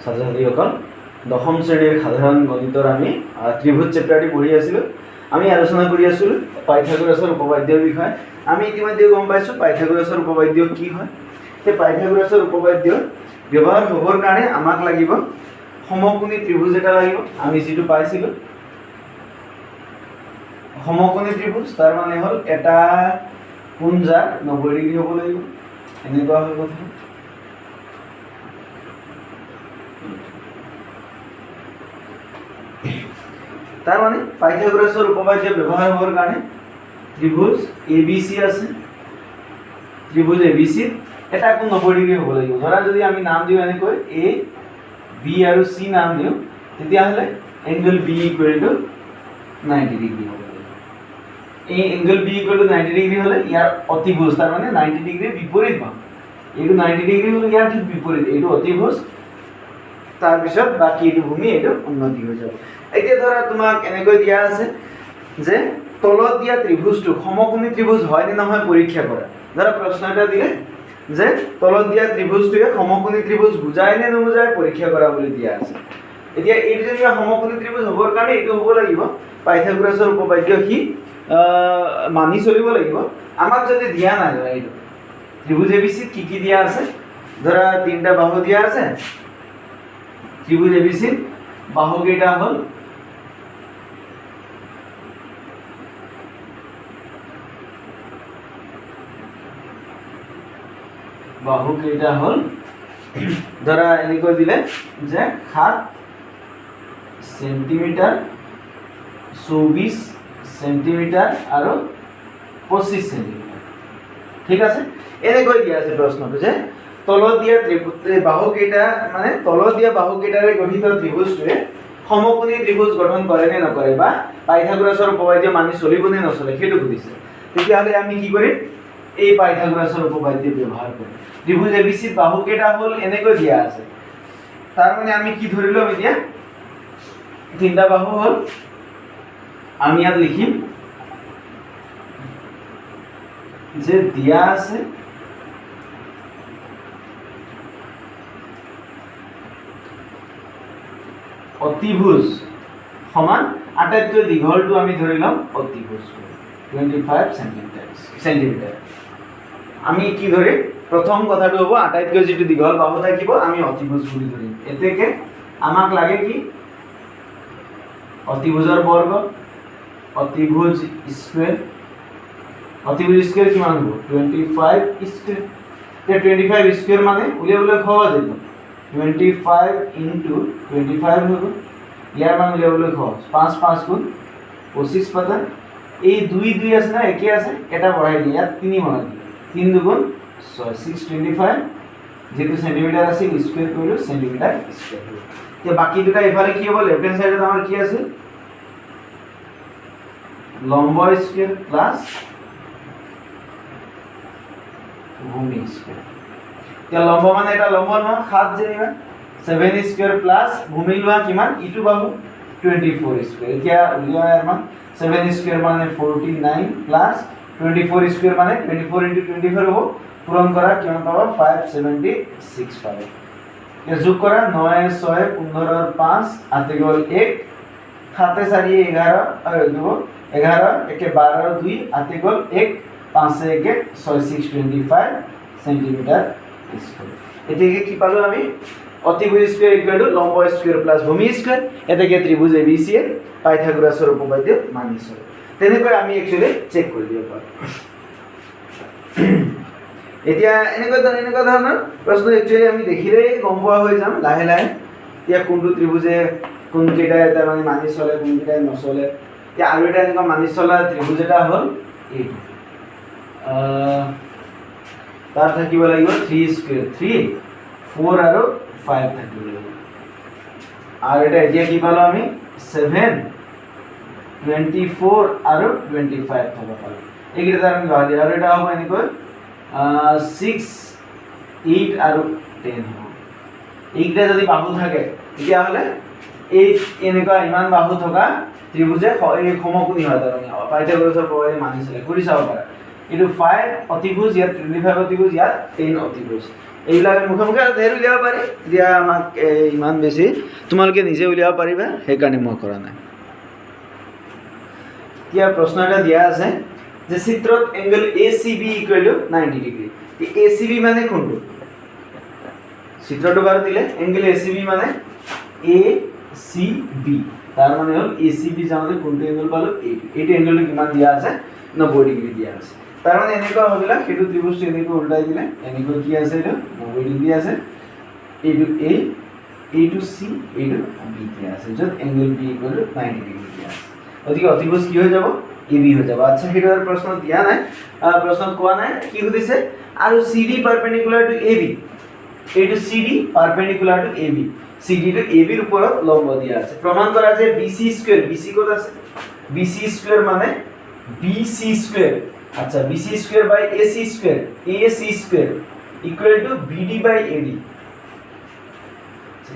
ছাত্ৰ ছাত্ৰীসকল দশম শ্ৰেণীৰ সাধাৰণ গণিতৰ আমি ত্ৰিভুজ চেপ্টাৰটি পঢ়ি আছিলোঁ। আমি আলোচনা কৰি আছিলোঁ পাইথাগোৰাছৰ উপপাদ্যৰ বিষয়ে। আমি ইতিমধ্যে গম পাইছোঁ পাইথাগোৰাছৰ উপপাদ্য কি হয়। সেই পাইথাগোৰাছৰ উপপাদ্য ব্যৱহাৰ হ'বৰ কাৰণে আমাক লাগিব সমকোণী ত্ৰিভুজ এটা লাগিব। আমি যিটো পাইছিলোঁ সমকোণী ত্ৰিভুজ, তাৰ মানে হ'ল এটা কোণ যাৰ 90 ডিগ্ৰী হ'ব লাগিব, এনেকুৱা হৈ কথা। তাৰ মানে পাইথাগোৰাছৰ উপপাদ্য ব্যৱহাৰ হ'বৰ কাৰণে ত্ৰিভুজ ABC আছে, ত্ৰিভুজ ABC এটা কোণ 90 ডিগ্ৰী হ'ব লাগিব। ধৰা যদি আমি নাম দিওঁ এনেকৈ A, B আৰু C নাম দিওঁ, তেতিয়াহ'লে angle B equal to 90 degree হ'ব লাগিব। এই angle B equal to 90 degree হ'লে ইয়াৰ অতিভুজ, তাৰ মানে 90 ডিগ্ৰীৰ বিপৰীত বাহু। এইটো 90 ডিগ্ৰী হ'লে ইয়াৰ ঠিক বিপৰীত, এইটো অতিভুজ, তাৰপিছত বাকী এইটো ভূমি, এইটো উন্নতি হৈ যাব। এতিয়া ধৰা তোমাক এনেকৈ দিয়া আছে যে তলত দিয়া ত্ৰিভুজটো সমকোণী ত্ৰিভুজ হয় নে নহয় পৰীক্ষা কৰা। ধৰা প্ৰশ্ন এটা দিলে যে তলত দিয়া ত্ৰিভুজটোৱে সমকোণী ত্ৰিভুজ বুজায় নে নুবুজায় পৰীক্ষা কৰা বুলি দিয়া আছে। এতিয়া এইটো যদি সমকোণী ত্ৰিভুজ হ'বৰ কাৰণে এইটো হ'ব লাগিব পাইথাগোৰাছৰ উপপাদ্য সি মানি চলিব লাগিব। আমাক যদি দিয়া নাই, ধৰা এইটো ত্ৰিভুজ ABC কি কি দিয়া আছে, ধৰা 3টা বাহু দিয়া আছে। ত্ৰিভুজ ABC বাহু কেইটা হ'ল ধৰা এনেকৈ দিলে যে 7 সেন্টিমিটাৰ, 24 সেন্টিমিটাৰ আৰু 25 সেন্টিমিটাৰ। ঠিক আছে, এনেকৈ দিয়া আছে প্ৰশ্নটো যে তলত দিয়া বাহু কেইটা মানে তলত দিয়া বাহু কেইটাৰে গঠিত ত্ৰিভুজটোৱে সমকোণী ত্ৰিভুজ গঠন কৰে নে নকৰে, বা পাইথাগোৰাছৰ উপপাদ্য মানি চলিব নে নচলে সেইটো সুধিছে। তেতিয়াহ'লে আমি কি কৰিম, এই পাইথাগোৰাছৰ উপপাদ্য ব্যৱহাৰ কৰিম। ত্ৰিভুজ ABC বাহু কেইটা হ'ল এনেকৈ দিয়া আছে, তাৰ মানে আমি কি ধৰি ল'ম, এতিয়া 3টা বাহু হ'ল। আমি ইয়াত লিখিম যে দিয়া আছে অতিভুজ সমান আটাইতকৈ দীঘলটো আমি ধৰি ল'ম অতিভুজ 25 সেন্টিমিটাৰ। আমি কি ধৰিম, প্ৰথম কথাটো হ'ব আটাইতকৈ যিটো দীঘল বাহু থাকিব আমি অতিভুজ বুলি ধৰিম। এতেকে আমাক লাগে কি, অতিভুজৰ বৰ্গ, অতিভুজ স্কুৱেৰ। অতিভুজ স্কুৱেৰ কিমান হ'ব, 25 স্কুৱেৰ। এতিয়া 25 স্কুৱেৰ মানে উলিয়াবলৈ সহজ এইটো, 25 ইনটু 25 হৈ গ'ল। ইয়াৰ মান উলিয়াবলৈ সহজ, 5 5 গুণ 25 পাতা। এই 2 2 আছে না, একে আছে, এটা বঢ়াই দিয়ে, ইয়াত 3 বনাই দিয়ে, 3 2 6 625 যেহেতু সেন্টিমিটাৰ আছিল স্কুৱেৰ কৰিলোঁ সেন্টিমিটাৰ স্কুৱেৰ। এতিয়া বাকী দুটা ইফালে কি হ'ব, লেফট হেণ্ড সাইডত আমাৰ কি আছে, লম্ব স্কুৱেৰ প্লাস ভূমি স্কুৱেৰ। এতিয়া লম্ব মানে এটা লম্ব নহয় 7 যেনিবা 7 স্কুৱেৰ প্লাস ভূমি লোৱা কিমান, ইটো বাহু 24 স্কুৱেৰ। এতিয়া উলিওৱা ইয়াৰ মান 7 স্কুৱেৰ মানে 49 প্লাস 24 স্কুৱেৰ মানে 24 ইনটু 24 হ'ব, পূৰণ কৰা কিমান পাব, 576 পাব। এতিয়া যোগ কৰা 9 6 15 5 আতে গ'ল 1 7 4 11 11 1 12 2 আতে গ'ল 1 5 1 6 625 সেন্টিমিটাৰ স্কুৱেৰ। এতিয়া কি পালো আমি, অতিভুজ স্কুৱেৰ ইকুৱেল টু লম্ব স্কুৱেৰ প্লাস ভূমি স্কুৱেৰ। এতিয়া ত্ৰিভুজ ABC পাইথাগোৰাছৰ উপপাদ্য মানি চলে। তেনেকৈ আমি একচুৱেলি চেক কৰি দিব পাৰোঁ। এতিয়া এনেকুৱা ধৰণৰ প্ৰশ্ন একচুৱেলি আমি দেখিলেই গম পোৱা হৈ যাম লাহে লাহে, এতিয়া কোনটো ত্ৰিভুজে কোনকেইটা এটা মানে মানি চলে, কোনকেইটাই নচলে। এতিয়া আৰু এটা এনেকুৱা মানি চলা ত্ৰিভুজ এটা হ'ল এইটো, তাৰ থাকিব লাগিব 3 স্কুৱেৰ 3 4 আৰু 5 থাকিব লাগিব। আৰু এটা এতিয়া কি পালোঁ আমি 7 24 আৰু 25 থকা পালোঁ। এইকেইটা তাৰ আমি বাদ দিওঁ, আৰু এটা হ'ব এনেকৈ 6 8 আৰু 10 হ'ব। এইকেইটা যদি বাহু থাকে তেতিয়াহ'লে এই এনেকুৱা ইমান বাহু থকা ত্ৰিভুজে এই সমকোণী হয়, তাৰমানে পাইথাগোৰাছৰ উপপাদ্য মানি চলে। কৰি চাব পাৰা, এইটো 5 অতিভুজ, ইয়াত 25 অতিভুজ, ইয়াত 10 অতিভুজ। এইবিলাক মুখে মুখে ধেৰ উলিয়াব পাৰি, এতিয়া আমাক ইমান বেছি তোমালোকে নিজে উলিয়াব পাৰিবা, সেইকাৰণে মই কৰা নাই। এতিয়া প্ৰশ্ন এটা দিয়া আছে যে চিত্ৰত angle ACB equal to 90 degree. ACB মানে কোনটো? চিত্ৰটো বাৰু দিলে এংগল ACB মানে ACB, তাৰ মানে হ'ল ACB যাওঁতে কোনটো এংগল পালো? এইটো এংগলটো কিমান দিয়া আছে? 90 ডিগ্ৰী দিয়া আছে। তাৰ মানে এনেকুৱা হ'বলা, সেইটো ত্ৰিভুজটো এনেকৈ উল্টাই দিলে এনেকৈ কি আছে? এইটো 90 ডিগ্ৰী আছে, এইটো A, এইটো C, এইটো B দিয়া আছে, য'ত angle B equal to 90 degree দিয়া আছে। গতিকে অতিভুজ কি হৈ যাব? AB হৈ যাব। আচ্ছা, সেইটো আৰু প্ৰশ্ন দিয়া নাই, প্ৰশ্নত কোৱা নাই, কি সুধিছে? আৰু CD পাৰপেণ্ডিকুলাৰ টু AB, এইটো CD perpendicular to AB, CD to AB ৰ ওপৰত লম্ব দিয়া আছে। প্ৰমাণ কৰা যে BC স্কয়াৰ, BC ক'ত আছে? BC স্কয়াৰ মানে BC স্কয়াৰ, আচ্ছা BC square by AC square, AC square equal to BD by AD।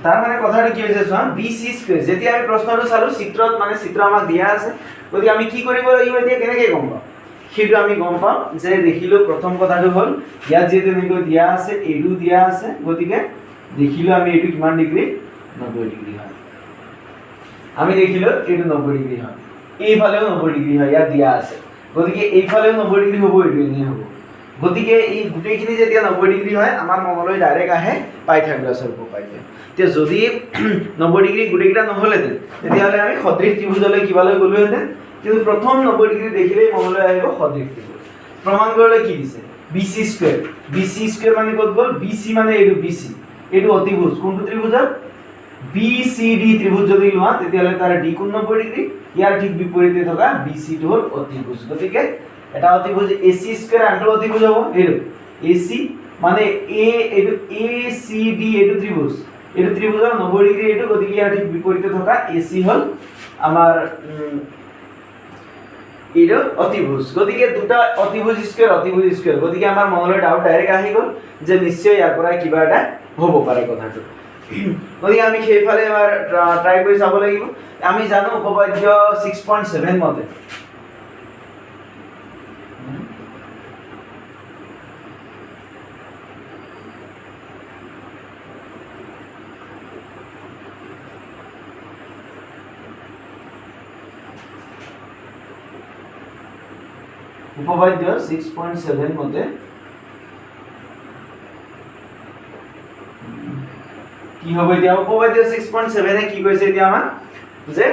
তাৰ মানে কথাটো কি হৈছে চোৱা, BC স্কয়াৰ যেতিয়া আমি প্ৰশ্নটো চালো চিত্ৰত, মানে চিত্ৰ আমাক দিয়া আছে, গতিকে আমি কি কৰিব লাগিব? এতিয়া কেনেকৈ গম পাম? সেইটো আমি গম পাম যে দেখিলো, প্ৰথম কথাটো হ'ল ইয়াত যিহেতু এনেকৈ দিয়া আছে, এইটো দিয়া আছে, গতিকে দেখিলো আমি এইটো কিমান ডিগ্ৰী? 90 ডিগ্ৰী হয়। আমি দেখিলো এইটো 90 ডিগ্ৰী হয়, এইফালেও 90 ডিগ্ৰী হয়, ইয়াত দিয়া আছে, গতিকে এইফালেও 90 ডিগ্ৰী হ'ব, এইটো এনেই হ'ব। গতিকে এই গোটেইখিনি যেতিয়া 90 ডিগ্ৰী হয়, আমাৰ মনলৈ ডাইৰেক্ট আহে পাইথাগোৰাছৰ উপপাদ্য। এতিয়া যদি 90 ডিগ্ৰী গোটেইকেইটা নহ'লেহেঁতেন, তেতিয়াহ'লে আমি সদৃশ ত্ৰিভুজলৈ কিবালৈ গ'লোহেঁতেন, কিন্তু প্ৰথম 90 ডিগ্ৰী দেখিলেই মনলৈ আহিব সদৃশ ত্ৰিভুজ। প্ৰমাণ কৰিবলৈ কি দিছে? BC স্কয়াৰ, BC স্কয়াৰ মানে ক'ত গ'ল? BC মানে এইটো BC, এইটো অতিভুজ কোনটো ত্ৰিভুজৰ? BCD ত্ৰিভুজ যদি লোৱা তেতিয়াহ'লে তাৰ D কোণ 90 ডিগ্ৰী, ইয়াৰ ঠিক বিপৰীতে থকা BC টো হ'ল অতিভুজ। গতিকে এটা অতিভুজ AC স্কয়াৰ, আনটো অতিভুজ হ'ব এইটো AC মানে এইটো ACD, এইটো ত্ৰিভুজ, এইটো ত্ৰিভুজৰ 90 ডিগ্ৰী এইটো, গতিকে ইয়াৰ ঠিক বিপৰীতে থকা AC হ'ল আমাৰ এইটো অতিভুজ। গতিকে দুটা অতিভুজ স্কয়াৰ, গতিকে আমাৰ মনলৈ ডাউট ডাইৰেক্ট আহি গ'ল যে নিশ্চয় ইয়াৰ পৰা কিবা এটা হ'ব পাৰে কথাটো। গতিকে আমি সেইফালে এবাৰ ট্ৰাই কৰি চাব লাগিব। আমি জানো উপপাদ্য 6.7 মতে উপপাদ্য 6.7 মতে কি হবে? এতিয়া উপপাদ্য 6.7 এ কি কৈছে এতিয়া আমাৰ যে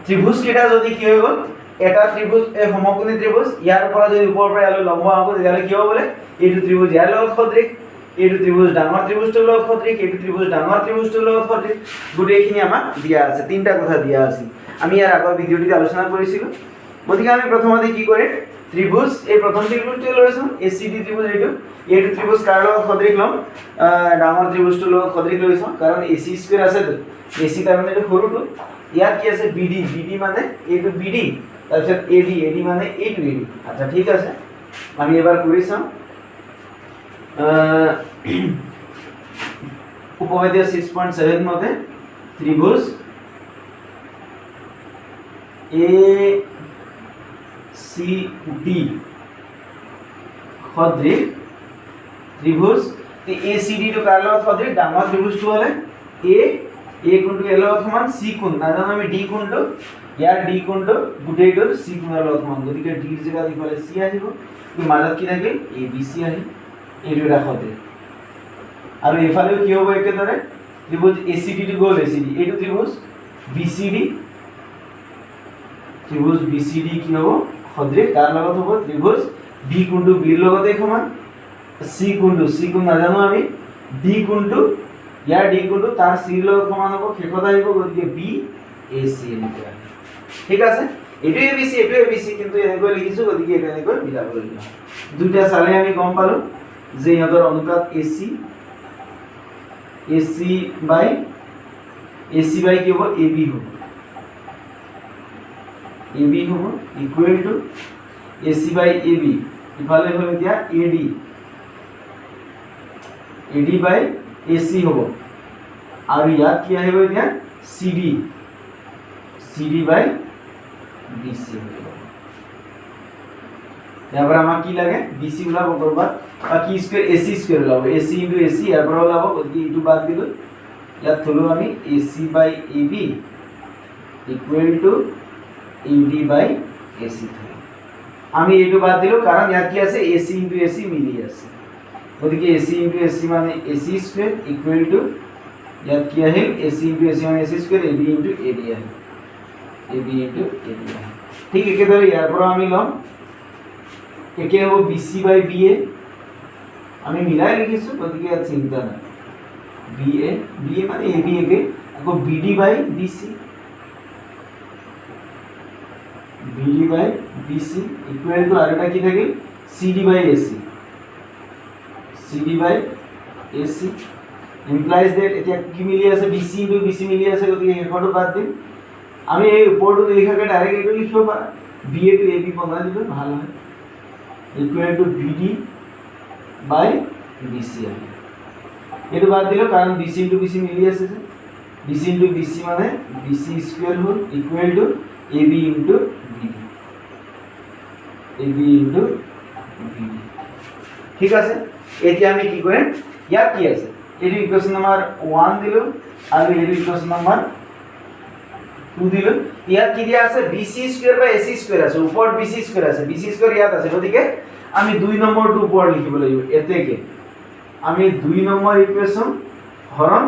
ত্ৰিভুজ কেইটা যদি কি হৈ গ'ল, এটা ত্ৰিভুজ এই সমকোণী ত্ৰিভুজ, ইয়াৰ পৰা যদি ওপৰৰ পৰা ইয়ালৈ লম্ব আঁকো তেতিয়াহ'লে কি হ'ব বোলে? এইটো ত্ৰিভুজ ইয়াৰ লগত সদৃশ, এইটো ত্ৰিভুজ ডাঙৰ ত্ৰিভুজটোৰ লগত সদৃশ, এইটো ত্ৰিভুজ ডাঙৰ ত্ৰিভুজটোৰ লগত সদৃশ, গোটেইখিনি আমাক দিয়া আছে, তিনিটা কথা দিয়া আছে। আমি ইয়াৰ আগৰ ভিডিঅ'টিত আলোচনা কৰিছিলোঁ। গতিকে আমি প্ৰথমতে কি কৰিম? ত্ৰিভুজ, এই প্ৰথম ত্ৰিভুজটো লৈছো ACD ত্ৰিভুজ, এইটো ত্ৰিভুজ কাৰ লগত সদৃশ ল'ম? ডাঙৰ ত্ৰিভুজটোৰ লগত সদৃশ লৈছো, কাৰণ AC স্কয়াৰ আছে তো, AC তাৰ মানে এইটো সৰুটো, ইয়াত কি আছে? BD, BD মানে এইটো BD, তাৰপিছত AD, AD মানে এইটো AD। আচ্ছা ঠিক আছে, আমি এবাৰ কৰি চাম। উপপাদ্য 6.7 মতে ত্ৰিভুজ ACD সদৃশ ত্ৰিভুজ ACD তো কাৰ লগত সদৃশ ডাঙৰ ত্রিভুজটো হলে A কোণটো L লগত সমান, C কোণ নাজানো আমি D কোণটো, ইয়াৰ D কোণটো গোটেইটোৰ C কোণৰ লগত সমান, গতিকে D ৰ জেগাত ইফালে C আহিব, কিন্তু মাজত কি থাকিল ABC আহিল, এইটো এটা সদৃশ। আৰু এফালেও কি হ'ব একেদৰে ত্ৰিভুজ ACD টু গ'ল ACD, এইটো ত্ৰিভুজ BCD, ত্ৰিভুজ BCD কি হ'ব সদৃশ কাৰ লগত হ'ব ত্ৰিভুজ D কোণটো B ৰ লগতে সমান, C কোণটো C কোণ নাজানো আমি, D কোণটো ইয়াৰ D কোণটো তাৰ C ৰ লগত সমান হ'ব, শেষত আহিব, গতিকে BAC এনেকৈ আহিব। ঠিক আছে, এইটো ABC এইটো ABC, কিন্তু এনেকৈ লিখিছো, গতিকে এটা এনেকৈ মিলাব লাগিব। দুটা চালে আমি গম পালো যে ইহঁতৰ অনুপাত AC বাই কি হ'ব AB হ'ব, AB হ'ব equal to AC by AB, ইফালে হ'ল এতিয়া AD বাই AC হ'ব, আৰু ইয়াত কি আহিব এতিয়া CD বাই BC হ'ব। ইয়াৰ পৰা আমাক কি লাগে BC ওলাব কৰবা বাকি স্কয়াৰ AC স্কয়াৰ ওলাব AC * AC ইয়াৰ পৰা ওলাব গতিকে ইটো বাদ দিলো ইয়াত থলো আমি AC / AB equal to AD / AC থলো আমি এইটো বাদ দিলো কাৰণ ইয়াত কি আছে AC * AC মিলি আছে গতিকে AC * AC মানে AC স্কয়াৰ ইকুৱেল টু ইয়াত কি আহিল AC * AC মানে AC স্কয়াৰ AB * AD আহিল AB * AD ঠিক একেদৰে ইয়াৰ পৰা আমি লম একে হ'ব BC / BA আমি মিলাই লিখিছো গতিকে ইয়াত চিন্তা নাই BA মানে AB একে আকৌ BD / BC BD / BC equal to আৰু এটা কি থাকিল CD / AC CD / AC implies that এতিয়া কি মিলি আছে BC * BC মিলি আছে গতিকে এখনটো বাদ দিম আমি এই উপৰটো লিখাকে ডাইৰেক্ট এইটো লিখিব পাৰা BA to AB বনাই দিলে ভাল হয় ইকুৱেল টু BD / BC এইটো বাদ দিলো কাৰণ BC * BC মিলি আছে যে BC * BC মানে BC স্কয়াৰ হ'ল equal to AB * BD AB * BD ঠিক আছে এতিয়া আমি কি কৰিম ইয়াত কি আছে এটো ইকুয়েশন নাম্বাৰ 1 দিলো আৰু এটো ইকুয়েশন নাম্বাৰ 2 দিলো ইয়াত কি দিয়া আছে BC স্কয়াৰ বা AC স্কয়াৰ আছে ওপৰত BC স্কয়াৰ আছে BC স্কয়াৰ ইয়াত আছে গতিকে আমি 2 নম্বৰটো ওপৰত লিখিব লাগিব এতেকে আমি 2 নম্বৰ ইকুয়েশন হৰণ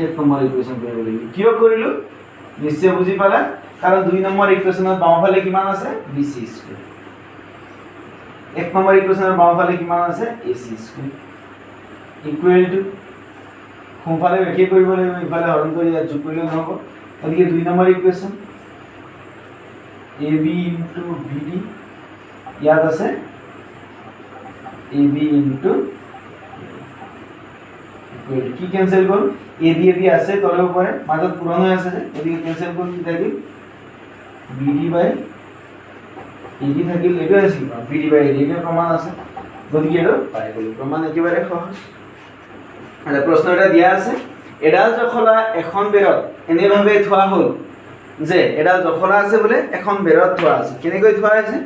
1 নম্বৰ ইকুয়েশন কৰিব লাগিব কিয় কৰিলো নিশ্চয় বুজি পালা কাৰণ 2 নম্বৰ ইকুয়েশনৰ বাওঁফালে কিমান আছে BC স্কয়াৰ 1 নম্বৰ ইকুয়েশনৰ বাওঁফালে কিমান আছে AC স্কয়াৰ ইকুৱেল টু সোঁফালে একে কৰিব লাগিব ইফালে হৰণ কৰি ইয়াত যোগ কৰিলে নহব গতিকে 2 নম্বৰ ইকুয়েশন AB * BD ইয়াত আছে AB * ইকুৱেল কি কেনসেল কৰব AB আছে তলে উপৰে মাজত পূৰণ হৈ আছে গতিকে কেনসেল কৰি কি থাকিল BD / AD থাকিল এটো আছে BD / AD এর প্রমাণ আছে গতিকে এটো পাই গলো প্রমাণ একেবারে সহজ আচ্ছা প্রশ্ন এটা দিয়া আছে এডাল জখলা এখন বেৰত এনেভাবে থোৱা হল যে এডাল জখলা আছে বলে এখন বেৰত থোৱা আছে কেনেকৈ থোৱা আছে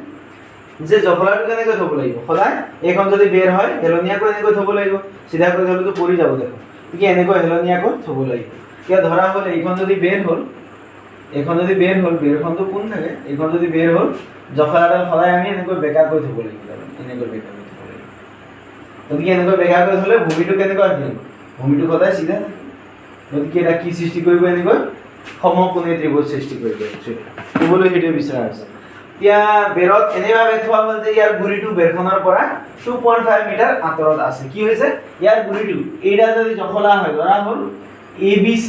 যে জখলাটো কেনেকৈ থব লাগিব সদায় এখন যদি বেৰ হয় হেলনিয়াকৈ এনেকৈ থব লাগিব সিধা কৰি থলে তো পৰি যাব দেখো ঠিক এনেকৈ হেলনিয়াকৈ থব লাগিব কিয়া ধৰা হল এইখন যদি বেৰ হল বেৰখনটো কোন থাকে এইখন যদি বেৰ হল জখলাডাল সদায় আমি এনেকৈ বেকা কৰি থব লাগিব এনেকৈ বেকা কৰি থব লাগিব গতিকে এনেকৈ বেকা কৰি থলে ভূমিটো কেনেকৈ থাকিব ভূমিটো সদায় সিধা থাকে গতিকে এটা কি সৃষ্টি কৰিব এনেকৈ সমকোণী ত্ৰিভুজ সৃষ্টি কৰিব ক'বলৈ হেতু বিচাৰা আছে এতিয়া বেৰত এনেভাবে থোৱা হল যে ইয়াৰ গুৰিটো বেৰখনৰ পৰা 2.5 মিটাৰ আঁতৰত আছে কি হৈছে ইয়াৰ গুৰিটো এইডা যদি জখলা হয় ধৰা হল ABC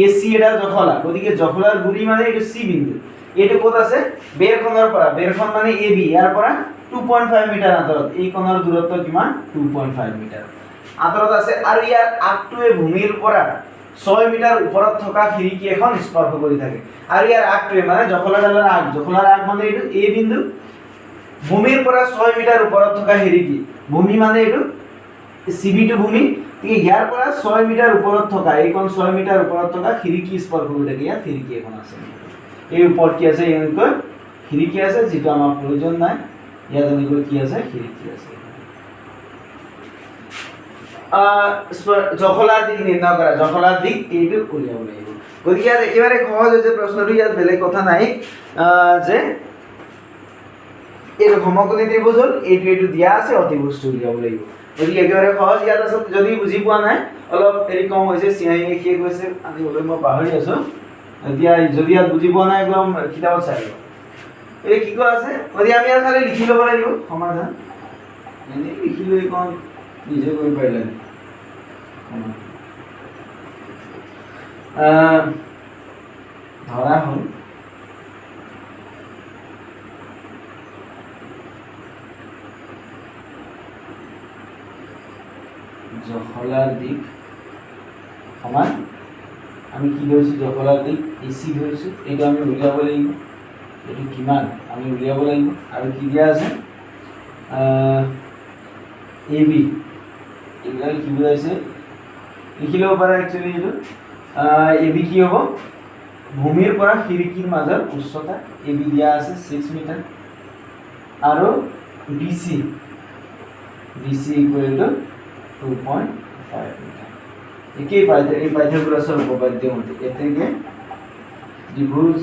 AC এডা জখলা গতিকে জখলাৰ গুৰি মানে এইটো C বিন্দু এইটো ক'ত আছে বেৰখনৰ পৰা বেৰখন মানে AB ইয়াৰ পৰা 2.5 মিটাৰ আঁতৰত এই কোণৰ দূৰত্ব কিমান 2.5 মিটাৰ আঁতৰত আছে আৰু ইয়াৰ আগটোৱে ভূমিৰ পৰা 6 মিটাৰ ওপৰত থকা খিৰিকী এখন স্পৰ্শ কৰি থাকে আৰু ইয়াৰ আগটোৱে মানে জখলাৰ আগ মানে এইটো A বিন্দু ভূমিৰ পৰা 6 মিটাৰ ওপৰত থকা খিৰিকী ভূমি মানে এইটো CB টু ভূমি ঠিক ইয়াৰ পৰা 6 মিটাৰ ওপৰত থকা এইখন 6 মিটাৰ ওপৰত থকা খিৰিকী স্পৰ্শ কৰি থাকে ইয়াত খিৰিকী এখন আছে এই ওপৰত কি আছে এনেকৈ খিৰিকী আছে যেটো আমাৰ প্ৰয়োজন নাই ইয়াত এনেকৈ কি আছে খিৰিকী আছে জখলাৰ দিক নিৰ্ণয় কৰা জখলাৰ দিক এইটো উলিয়াব লাগিব গতিকে ইয়াত একেবাৰে সহজ হৈছে প্ৰশ্নটো ইয়াত বেলেগ কথা নাই যে এই সমকোণী ত্ৰিভুজ হল এইটো দিয়া আছে অতিভুজটো উলিয়াব লাগিব গতিকে একেবাৰে সহজ ইয়াত আছে যদি বুজি পোৱা নাই অলপ হেৰি কম হৈছে চিআই শেষ হৈছে আমি ওলাই মই পাহৰি আছো এতিয়া যদি ইয়াত বুজি পোৱা নাই একদম কিতাপত চাই লওক এই কি কোৱা আছে গতিকে আমি ইয়াত খালি লিখি ল'ব লাগিব সমাধান এনে লিখি লৈ কোন নিজে কৰি পাৰিলে ধৰা হল জখলাৰ দিক সমান আমি কি ধৰিছো জখলাৰ দিক AC ধৰিছো এইটো আমি উলিয়াব লাগিব এটো কিমান আমি উলিয়াব লাগিব আৰু কি দিয়া আছে AB এগুলা কি বুঝাইছে লিখি লব পাৰা একচুয়ালি এটো AB কি হ'ব ভূমিৰ পৰা খিৰিকীৰ মাজৰ উচ্চতা AB দিয়া আছে 6 মিটাৰ আৰু BC ইকুৱেল টু 2.5 মিটাৰ একেই এই পাইথাগোৰাছৰ উপপাদ্য মতে এতেকে ত্ৰিভুজ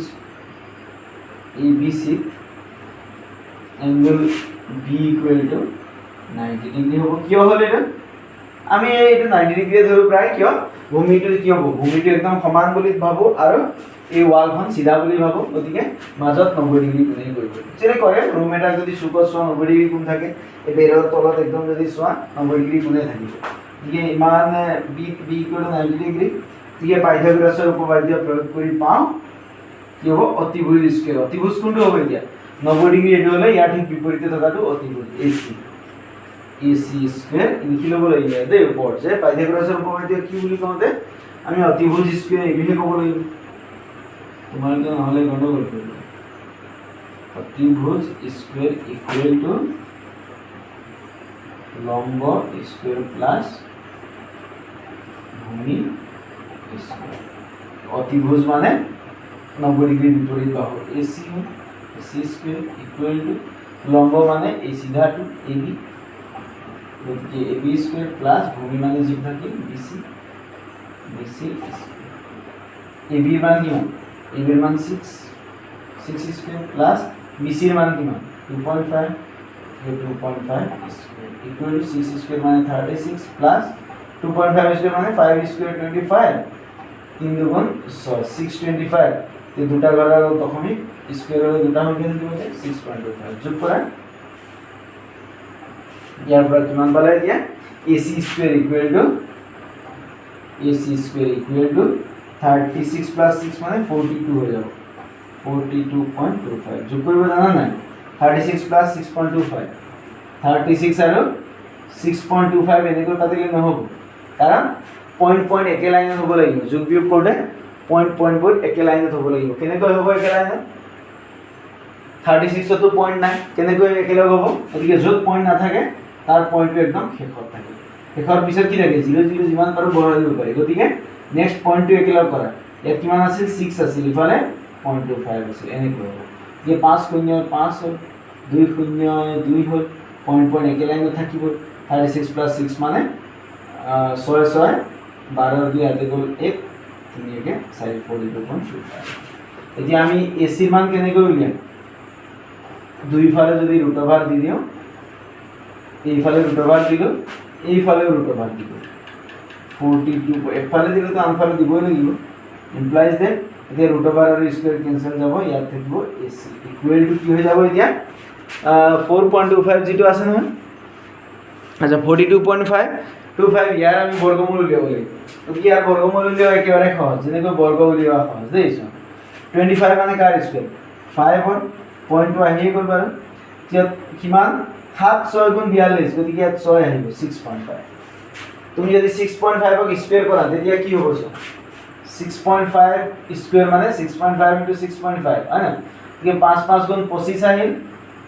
ABC angle B equal to 90 degree হ'ব কিয় হ'ল এটা আমি এইটো 90 ডিগ্ৰী ধৰো প্ৰায় কিয় ভূমিটো কি হ'ব ভূমিটো একদম সমান বুলি ভাবো আৰু এই ওয়ালখন সিধা বুলি ভাবো গতিকে মাজত 90 ডিগ্ৰী কোণে কৰিব যেনে কৰে ৰুম এটা যদি চুকত 90 ডিগ্ৰী কোণ থাকে এই বেৰৰ তলত একদম যদি 90 ডিগ্ৰী কোণে থাকিব গতিকে ইমান B ইকুৱেল 90 ডিগ্ৰী গতিকে পাইথাগোৰাছৰ উপপাদ্য প্ৰয়োগ কৰি পাওঁ কি হ'ব অতিভুজ স্কয়াৰ অতিভুজ কোনটো হ'ব এতিয়া 90 ডিগ্ৰী এটো হলে ইয়াৰ ঠিক বিপৰীতে থকাটো অতিভুজ AC স্কয়াৰ লিখি লব লাগিব দে ওপৰত যে পাইথাগোৰাছৰ উপপাদ্য কি বুলি কওঁতে আমি অতিভুজ স্কয়াৰ এইহে ক'ব লাগিব তোমালোকে নহলে গণ্ডগোল কৰিব অতিভুজ স্কয়াৰ ইকুৱেল টু লম্ব স্কয়াৰ প্লাস ভূমি স্কয়াৰ অতিভুজ মানে 90 ডিগ্ৰী বিপৰীত বাহু AC স্কয়াৰ ইকুৱেল টু লম্ব মানে এই সিধাটো AB গতিকে AB স্কয়ার প্লাস ভূমি মানে যি থাকে BC স্কয়ার AB এর মান কিমান AB এর মান 6 স্কয়ার প্লাস BC এর মান কিমান 2.5 2.5 স্কয়ার ইকুয়াল টু 6 স্কয়ার মানে 36 প্লাস 2.5 স্কয়ার মানে 5 স্কয়ার 25 3 দুগুণ 625 তে দুটা গড়া তখনই স্কয়ারের দুটা হল কেন দিব 6.25 যোগ করা ইয়াৰ পৰা কিমান পালে এতিয়া AC square equal two 36 plus 6 মানে 42 হৈ যাব 42.25 যোগ কৰিব জানা নাই 36 প্লাস 6.25 36 আৰু 6.25 এনেকৈ কাটিলে নহব কাৰণ পইণ্ট একে লাইনত হ'ব লাগিব যোগ বিয়োগ কৰোতে পইণ্ট একে লাইনত হ'ব লাগিব কেনেকৈ হ'ব একে লাইনত 36 তো পইণ্ট নাই কেনেকৈ একেলগ হ'ব গতিকে য'ত পইণ্ট নাথাকে তার পয়েন্টটো একদম শেষত থাকে শেষৰ পিছত কি থাকে 0 0 যিমান পাৰো বঢ়াই দিব পাৰি গতিকে নেক্সট পয়েন্টটো একেলগ কৰা ইয়াত কিমান আছিল 6 আছিল ইফালে 0.25 আছিল এনেকৈ হ'ব যে 5 0 5 হ'ল 2 0 2 হ'ল পয়েন্ট একে লাইনত থাকিব 36 প্লাস 6 মানে 6 6 12 2 আতে গ'ল 1 3 কে 42.25 এতিয়া আমি AC মান কেনেকৈ উলিয়াম দুই ফালে যদি ৰুট ওভাৰ দি দিও এই ফালে ৰুট ওভাৰ দিলো এই ফালে ৰুট ওভাৰ দিলো 42 এফালে দিলে তো আনফালে দিবই লাগিব ইমপ্লাইজ দ্যাট এতিয়া ৰুট ওভাৰ আৰু স্কয়াৰ কেনসেল যাব ইয়াত থাকিব AC ইকুৱেল টু কি হৈ যাব এতিয়া 4.25 যেটো আছে নহয় আচ্ছা 42.525 ইয়াৰ আমি বৰ্গমূল উলিয়াব লাগিব তো কি ইয়াৰ বৰ্গমূল উলিয়াব একেবাৰে সহজ যেনেকৈ বৰ্গ উলিয়াব সহজ দেইছো 25 মানে কাৰ স্কয়াৰ 5 হ'ল পইণ্টটো আহিয়ে গ'ল বাৰু কিমান 7 6 গুণ 42 গতিকে ইয়াত 6 আহিব 6.5 তুমি যদি 6.5 ক স্কয়াৰ কৰা তেতিয়া কি হ'ব 6.5 স্কয়াৰ মানে 6.5 * 6.5 হয় না গতিকে 5 5 গুণ 25 আহিল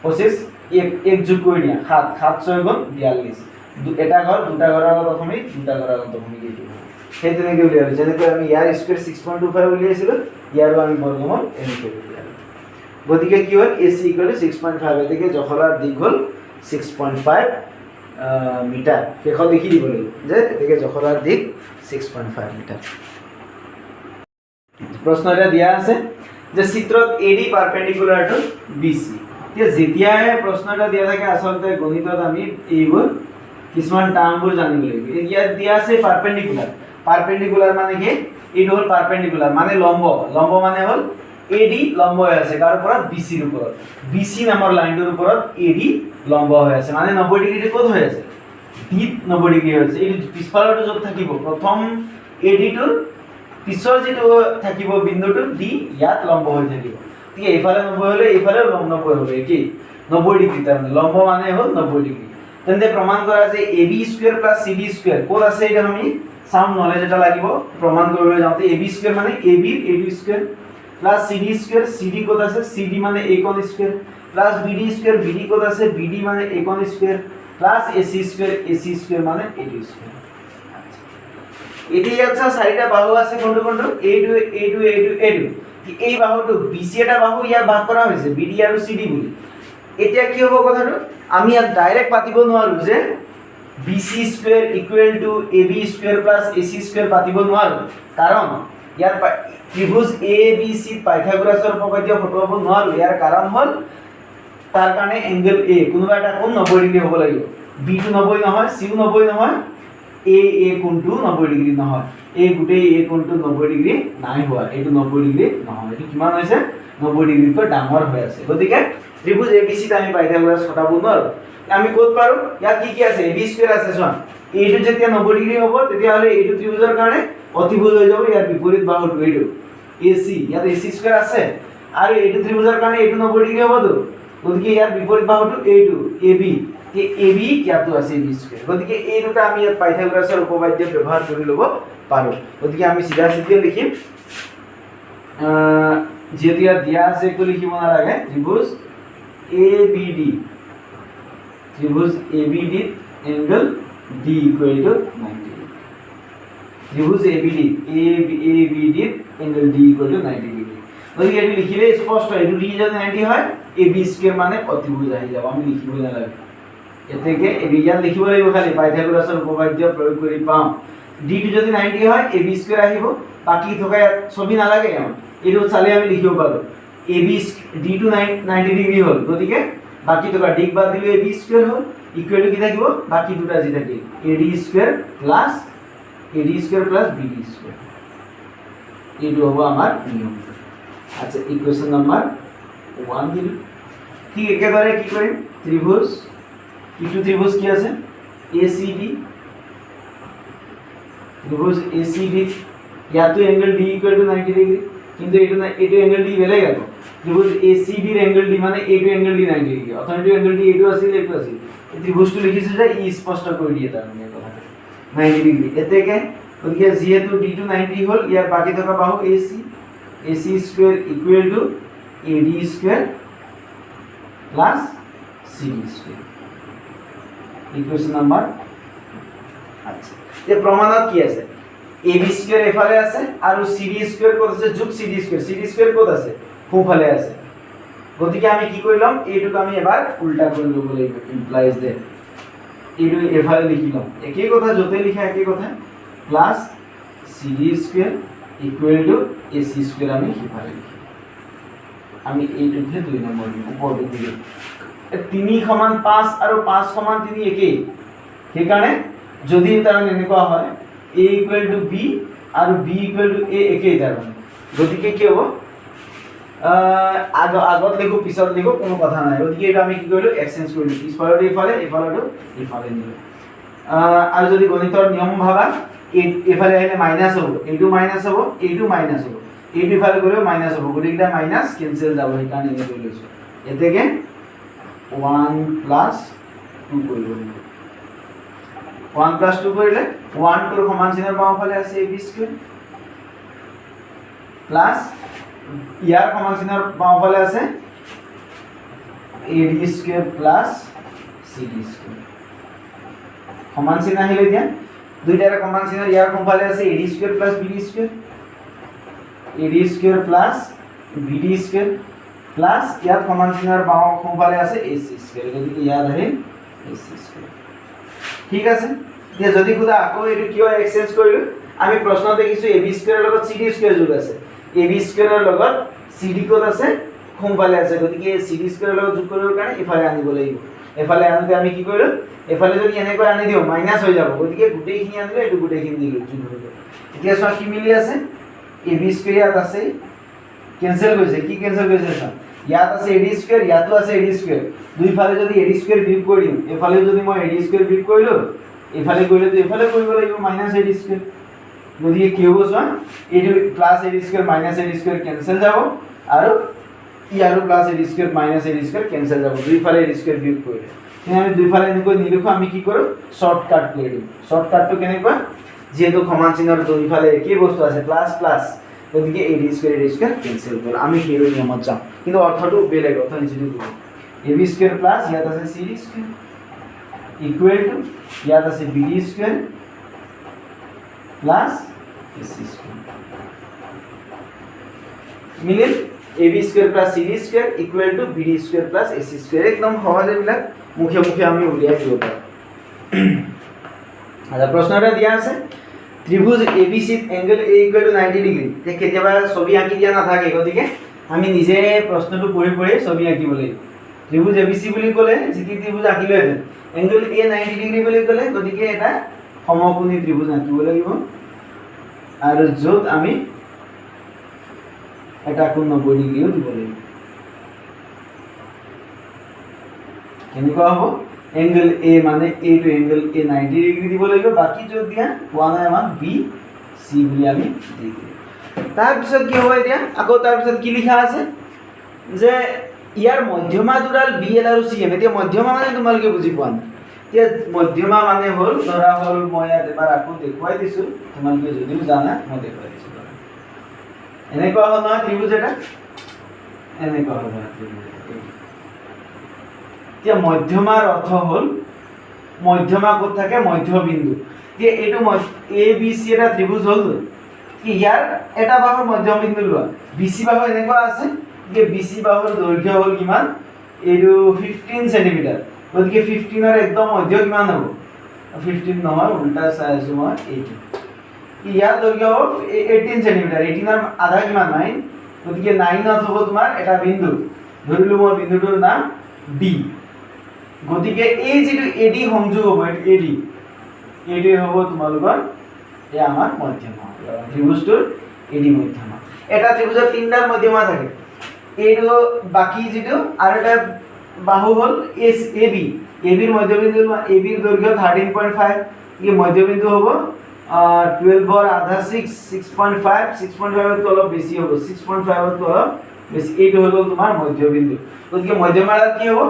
25 এক যোগ কৰি দিয়া 7 7 6 গুণ 42 এটা ঘর দুটা ঘর আলো তখনই দুটা ঘর আলো তখনই কি দিব সেই তেনেকৈ উলিয়াব যেনেকৈ আমি ইয়াৰ স্কয়াৰ 6.25 উলিয়াইছিল ইয়াৰো আমি বৰ্গমূল এনেকৈ উলিয়াব গতিকে কি হ'ল AC = 6.5 এতেকে জখলাৰ দিক হ'ল 6.5 মিটাৰ শেষত লিখি দিব লাগিব যে এতেকে জখলাৰ দিক 6.5 মিটাৰ প্ৰশ্ন এটা দিয়া আছে যে চিত্ৰত AD পাৰপেন্ডিকুলাৰ টু BC যেতিয়া প্ৰশ্ন এটা দিয়া থাকে আসলতে গণিতত আমি এইবোৰ কিছুমান টাৰ্মবোৰ জানিব লাগিব ইয়াত দিয়া আছে পারপেন্ডিকুলার মানে কি এইটো হল পারপেন্ডিকুলার মানে লম্ব মানে হল AD লম্ব হৈ আছে কাৰ ওপৰত BC ৰ ওপৰত BC নামৰ লাইনটোৰ ওপৰত AD লম্ব হৈ আছে মানে 90 ডিগ্ৰী ক'ত হৈ আছে D 90 ডিগ্ৰী হৈ আছে এই পিছফালৰটো যত থাকিব প্ৰথম AD টোৰ পিছৰ যেটো থাকিব বিন্দুটো D ইয়াত লম্ব হৈ থাকিব ঠিক এইফালে 90 হলে এইফালে 90 হবে কি 90 ডিগ্ৰী তাৰ লম্ব মানে হল 90 ডিগ্ৰী তেন্তে প্ৰমাণ কৰা যে AB square plus CD square code আছে এটা আমি সাম নলেজ এটা লাগিব প্ৰমাণ কৰিবলৈ যাওঁতে AB স্কয়াৰ মানে AB AD square plus CD square CD code আছে CD মানে একন square plus BD square BD code আছে BD মানে একন স্কয়াৰ প্লাস AC স্কয়াৰ মানে AD স্কয়াৰ এটি আচ্ছা চাৰিটা বাহু আছে কোনটো A2 এই বাহুটো BC এটা বাহু ইয়াৰ ভাগ কৰা হৈছে BD আৰু CD বুলি এতিয়া কি হ'ব কথাটো আমি ইয়াত ডাইৰেক্ট পাতিব নোৱাৰো যে BC square equal to AB square plus AC square পাতিব নোৱাৰো কাৰণ ইয়াৰ ত্ৰিভুজ ABC পাইথাগোৰাছৰ উপপাদ্য খটুৱাব নোৱাৰো ইয়াৰ কাৰণ হ'ল তাৰ কাৰণে এংগল A কোনোবা এটা কোণ 90 ডিগ্ৰী হ'ব লাগিব B টো 90 নহয় C ও 90 নহয় A কোণটো 90 ডিগ্ৰী নহয় এই গুটেই A কোণটো 90 ডিগ্ৰী নাই হোৱা এইটো 90 ডিগ্ৰী নহয় এইটো কিমান হৈছে 90 ডিগ্ৰীকৈ ডাঙৰ হৈ আছে গতিকে ত্ৰিভুজ ABC ত আমি পাইথাগোৰাছ খটাব নোৱাৰো আমি ক'ত পাৰো ইয়াত কি আছে AB স্কয়াৰ আছে চোন এইটো যেতিয়া 90 ডিগ্ৰী হ'ব তেতিয়া হলে এইটো ত্ৰিভুজৰ কাৰণে অতিভুজ হৈ যাব ইয়াৰ বিপৰীত বাহুটো এইটো AC ইয়াত AC স্কয়াৰ আছে আৰু এইটো ত্ৰিভুজৰ কাৰণে এইটো 90 ডিগ্ৰী হ'বতো গতিকে ইয়াৰ বিপৰীত বাহুটো এইটো AB তে AB কিয়াটো আছে AB স্কয়াৰ গতিকে এই দুটা আমি ইয়াত পাইথাগোৰাছৰ উপপাদ্য ব্যৱহাৰ কৰি ল'ব পাৰো গতিকে আমি সিধা সিধা লিখিম যেহেতু ইয়াত দিয়া আছে একো লিখিব নালাগে ত্ৰিভুজ ABD त्रिभुज ABD angle D equal to 90 degree त्रिभुज ABD angle D equal to 90 degree গতিকে এটো লিখিলে স্পষ্ট এটো D যদি 90 হয় AB স্কয়ার মানে অতিভুজ আহি যাব আমি লিখিব নালাগে এতেকে AB ইয়াত লিখিব লাগিব খালি পাইথাগোৰাছৰ উপপাদ্য প্ৰয়োগ কৰি পাম D টো যদি 90 হয় AB স্কয়াৰ আহিব বাকি থকা ছবি নালাগে এটো চালে আমি লিখিব পাৰো AB D টো 90 ডিগ্ৰী হ'ল গতিকে बाकी तो का डिग बाद दिले AB स्क्वायर हो इक्वल टू কি থাকিব বাকি দুটা জি থাকে AD square plus BD square এইটো হ'ব আমাৰ নিয়ম আচ্ছা ইকুয়েশন নাম্বাৰ 1 দিল ঠিক একেবাৰে কি কৰিম ত্রিভুজ কিটো ত্রিভুজ কি আছে ACD ত্রিভুজ ACD ইয়াতো angle D equal to 90 degree কিন্তু এটো এঙ্গেল D বেলে গেল ত্রিভুজ ACD এর এঙ্গেল D মানে A2 এঙ্গেল D 90 ডিগ্রি অথবা A2 এঙ্গেল D A2 আছিল A2 আছিল এই ত্রিভুজটো লিখিছো যে ই স্পষ্ট কৰি দিয়ে তাৰ মানে কথা 90 ডিগ্রি এতেকে ওদিকে যেহেতু D2 90 হল ইয়ার বাকি থকা বাহু AC square equal to AD square plus CD square equation number আচ্ছা এই প্রমাণত কি আছে AB স্কয়ার এফালে আছে আৰু CD স্কয়ার কত আছে যোগ CD স্কয়ার কত আছে ফুফালে আছে গতিকে আমি কি কইলাম এইটুকু আমি এবাৰ উল্টা কৰি লব লাগিব ইমপ্লাইজ দে এইটো এফালে লিখিলাম একই কথা যতে লিখা একই কথা plus CD square equal to AC square আমি হিফালে লিখি আমি এইটুকে 2 নম্বৰ উপৰটো দিলে 3 সমান 5 আৰু 5 সমান 3 একই সেইকাৰণে যদি তাৰ এনেকুৱা হয় A ইকুয়াল টু B আৰু B ইকুয়াল টু A একই তাৰ গতিকে কি হ'ব আগত লিখো পিছত লিখো কোনো কথা নাই গতিকে এটা আমি কি কৰিলো এক্সচেঞ্জ কৰিলো পিছফালটো ইফালেটো ইফালে নিলো আৰু যদি গণিতৰ নিয়ম ভাবা ইফালে আহিলে মাইনাস হ'ব এইটো মাইনাস হ'ব এইটো মাইনাস হ'ব এইটো ইফালে গলে মাইনাস হ'ব গতিকে মাইনাস ক্যান্সেল যাব এই কাৰণে এনে কৰি লৈছো এতেকে 1 প্লাস 2 কৰিব 1 প্লাস 2 কৰিলে 1 টোৰ সমান চিনৰ বাওঁফালে আছে AB স্কয়াৰ প্লাস ইয়াৰ সমান চিনৰ বাওঁফালে আছে AD square plus CD square সমান চিন আহিলে দিয়া দুইটাৰ সমান চিনৰ ইয়াৰ সোঁফালে আছে AD square plus BD square AD square plus BD square plus ইয়াৰ সমান চিনৰ বাওঁ সোঁফালে আছে AC স্কয়াৰ গতিকে ইয়াত আহিল AC স্কয়াৰ ঠিক আছে এতিয়া যদি খুদা আকৌ এটো কিয় এক্সচেঞ্জ কৰিলো আমি প্ৰশ্ন দেখিছো AB স্কয়াৰৰ লগত CD স্কয়াৰ যোগ আছে AB স্কয়াৰৰ লগত CD কোড আছে সোঁফালে আছে গতিকে CD স্কয়াৰৰ লগত যোগ কৰিবৰ কাৰণে ইফালে আনিব লাগিব এফালে আনতে আমি কি কৰিলো এফালে যদি এনেকৈ আনি দিও মাইনাস হৈ যাব গতিকে গুটেইখিনি আনিলে এটো গুটেইখিনি দিলো যোগ হৈ যাব এতিয়া সব কি মিলি আছে AB স্কয়াৰ ইয়াত আছে ক্যান্সেল হৈছে কি ক্যান্সেল হৈছে সব ইয়াত আছে AD স্কয়াৰ ইয়াতো আছে AD স্কয়াৰ দুইফালে যদি AD স্কয়াৰ বিয়োগ কৰিম এফালে যদি মই AD স্কয়াৰ বিয়োগ কৰিলো এফালে কৰিলে তো এফালে কৰিব লাগিব মাইনাস AD স্কয়াৰ গতিকে কি হ'ব সব এইটো plus AD square minus AD square cancel যাব আৰু ইয়াৰো plus AD square minus AD square cancel যাব দুইফালে AD স্কয়াৰ বিয়োগ কৰিলে তেনে আমি দুইফালে এনেকৈ নিলিখো আমি কি কৰো শৰ্টকাট কৰি দিম শৰ্টকাটটো কেনেকুৱা যেহেতু সমান চিনৰ দুইফালে একই বস্তু আছে প্লাস প্লাস গতিকে AD স্কয়াৰ ক্যান্সেল হ'ল আমি হিৰো নিয়মত যাম কিন্তু অৰ্থটো বেলেগ অৰ্থ নিচিনা কৰিব AB স্কয়াৰ প্লাস ইয়াত আছে CD স্কয়াৰ ইকুয়াল টু ইয়াত আছে BD square plus AC square মিলিল AB square plus CD square equal to BD square plus AC square একদম সহজে বিলাক মুখে মুখে আমি উলিয়াই দিব পাৰো আচ্ছা প্ৰশ্নটা দিয়া আছে ত্ৰিভুজ ABC angle A equal to 90 degree তে কেতিয়াবা ছবি আঁকি দিয়া নাথাকে গতিকে আমি নিজে প্ৰশ্নটো পঢ়ি পঢ়ি ছবি আঁকিব লাগিব ত্রিভুজ ABC বুলি ক'লে যিটি ত্রিভুজ আঁকিলে এঙ্গেল A 90 ডিগ্রি বুলি ক'লে গতিকে এটা সমকোণী ত্রিভুজ আঁকিব লাগিব আৰু য'ত আমি এটা কোণ 90 ডিগ্ৰিও দিব লাগিব কেনেকুৱা হ'ব एंगल A माने A to angle A 90 degree দিব লাগিব বাকি য'ত দিয়া কোৱা নাই আমাক B C বুলি আমি দি দিম তাৰ পিছত কি হ'ব এতিয়া আকৌ তাৰ পিছত কি লিখা আছে যে ইয়াৰ মধ্যমা দুডাল BL আৰু CM এতিয়া মধ্যমা মানে তোমালোকে বুজি পোৱা নাই এতিয়া মধ্যমা মানে হ'ল ধৰা হ'ল মই এবাৰ আকৌ দেখুৱাই দিছো তোমালোকে যদিও জানা মই দেখুৱাই দিছো এনেকুৱা হ'ল নহয় ত্ৰিভুজ এটা এনেকুৱা হ'ল ত্ৰিভুজ এতিয়া মধ্যমাৰ অৰ্থ হ'ল মধ্যমা ক'ত থাকে মধ্যবিন্দু যে এইটো ABC এটা ত্রিভুজ হ'ল কি ইয়াৰ এটা বাহুৰ মধ্যবিন্দু লোৱা BC বাহু এনেকুৱা আছে যে BC বাহুৰ দৈৰ্ঘ্য হ'ল কিমান এইটো 15 সেন্টিমিটাৰ গতিকে 15 ৰ একদম মধ্য কিমান হ'ব 15 নহয় উল্টা চাই আছো মই 18 ইয়াৰ দৈৰ্ঘ্য হ'ল 18 সেন্টিমিটাৰ 18 ৰ আধা কিমান 9 গতিকে 9 ত হ'ব তোমাৰ এটা বিন্দু ধৰিলো মই বিন্দুটোৰ নাম D গতিকে এই যেটো AD সংযোগ হ'ব AD হ'ব তোমালোকৰ এই আমাৰ মধ্যমা ত্ৰিভুজটোৰ AD মধ্যমা এটা ত্ৰিভুজৰ তিনটা মধ্যমা থাকে এইটো বাকি যেটো আৰু এটা বাহু হ'ল AB ৰ মধ্যবিন্দু AB ৰ দৈৰ্ঘ্য 13.5 এই মধ্যবিন্দু হ'ব 12 ৰ আধা 6.5 ৰ তো অলপ বেছি হ'ব 6.5 ৰ তো অলপ বেছি এইটো হ'ল তোমাৰ মধ্যবিন্দু গতিকে মধ্যমাৰ কি হ'ব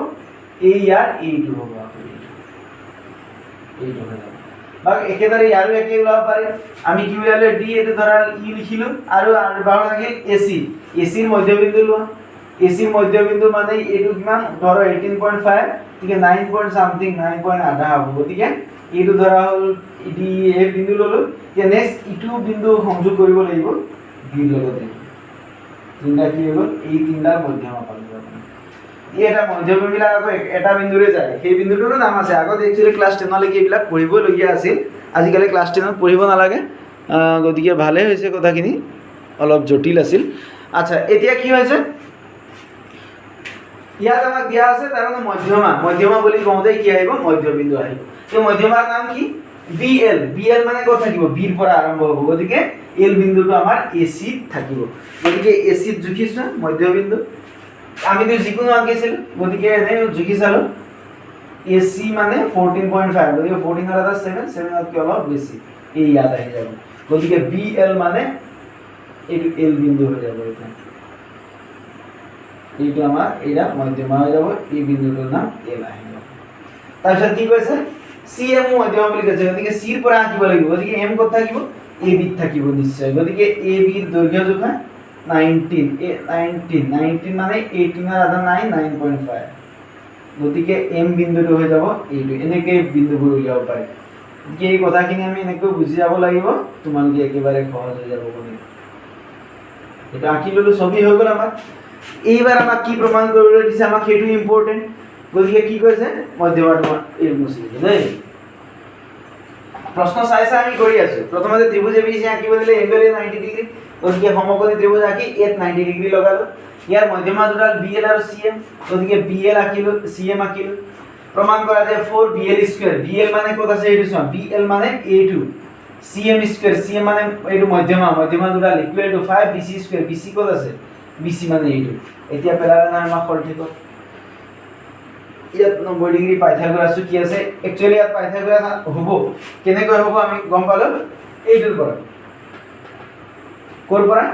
এই ইয়াৰ এইটো হ'ব এইটো হ'ব বাক একেদৰে ইয়াৰো একে ওলাব পাৰি আমি কি উলালে D এটো ধৰা ই লিখিলো আৰু বাহু থাকিল AC ৰ মধ্যবিন্দু লোৱা AC ৰ মধ্যবিন্দু মানে এইটো কিমান ধৰা 18.5 ঠিক 9 পইণ্ট সামথিং 9 পইণ্ট আধা হ'ব গতিকে এইটো ধৰা হ'ল D এ বিন্দু ললো যে নেক্সট ইটো বিন্দু সংযোগ কৰিব লাগিব B লগত তিনটা কি হ'ব এই তিনটাৰ মধ্যমা পালো এটা মধ্যবিন্দুবিলাক আকৌ এটা বিন্দুৰে যায় সেই বিন্দুটোৰ নাম আছে আগত একচুয়ালি ক্লাস 10 লৈকে এইবিলাক পঢ়িব লগিয়া আছিল আজিকালি ক্লাস 10 ত পঢ়িব নালাগে গতিকে ভালে হৈছে কথাখিনি অলপ জটিল আছিল আচ্ছা এতিয়া কি হৈছে ইয়াত আমাক দিয়া আছে তাৰ মানে মধ্যমা বুলি কওঁতে কি আহিব মধ্যবিন্দু আহিব এই মধ্যমাৰ নাম কি BL মানে ক'ত থাকিব B ৰ পৰা আৰম্ভ হ'ব গতিকে L বিন্দুটো আমাৰ AC ত থাকিব গতিকে AC ত জুখিছো মধ্যবিন্দু আমি তো যিকোনো আঁকিছিল গতিকে এনে জুখি চালো AC মানে 14.5 গতিকে 14 ৰ আধা 7 ত কি অলপ বেছি এই ইয়াত আহি যাব গতিকে BL মানে এইটো L বিন্দু হৈ যাব এটা এইটো আমাৰ এটা মধ্যমা হৈ যাব এই বিন্দুটোৰ নাম L আহি যাব তাৰপিছত কি কৈছে CM মধ্যমা বুলি কৈছে গতিকে C ৰ পৰা আঁকিব লাগিব গতিকে M ক'ত থাকিব AB ত থাকিব নিশ্চয় গতিকে AB ৰ দৈৰ্ঘ্য জোখা 19 মানে 18 ৰ আধা 9.5 গতিকে M বিন্দুটো হৈ যাব এইটো এনেকে বিন্দুবোৰ উলিয়াব পাৰি গতিকে এই কথাখিনি আমি এনেকৈ বুজি যাব লাগিব তোমালোকে একেবাৰে সহজ হৈ যাব বুলি এটা আঁকি ললো ছবি হৈ গ'ল আমাৰ এইবাৰ আমাক কি প্ৰমাণ কৰিবলৈ দিছে আমাক সেইটো ইম্পৰ্টেন্ট গতিকে কি কৈছে মধ্যমাটো এই মুছি দেই প্ৰশ্ন চাইছা আমি কৰি আছো প্ৰথমতে ত্ৰিভুজ ABC আঁকিব দিলে এংগল 90 ডিগ্ৰী গতিকে সমকোণী ত্ৰিভুজ আঁকি এত 90 ডিগ্ৰি লগালো ইয়াৰ মধ্যমা দুডাল BL আৰু CM গতিকে BL আঁকিলো CM আঁকিলো প্ৰমাণ কৰা যায় 4BL স্কয়াৰ BL মানে ক'ত আছে এইটো চাম BL মানে A2 CM স্কয়াৰ CM মানে এইটো মধ্যমা দুডাল equal to 5BC square BC ক'ত আছে BC মানে এইটো এতিয়া পেলালে না আমাক ফল ঠিক ইয়াত 90 ডিগ্ৰী পাইথাগোৰাছ কি আছে একচুয়ালি ইয়াত পাইথাগোৰাছ হ'ব কেনেকৈ হ'ব আমি গম পালো এইটোৰ পৰা কোৰ পৰা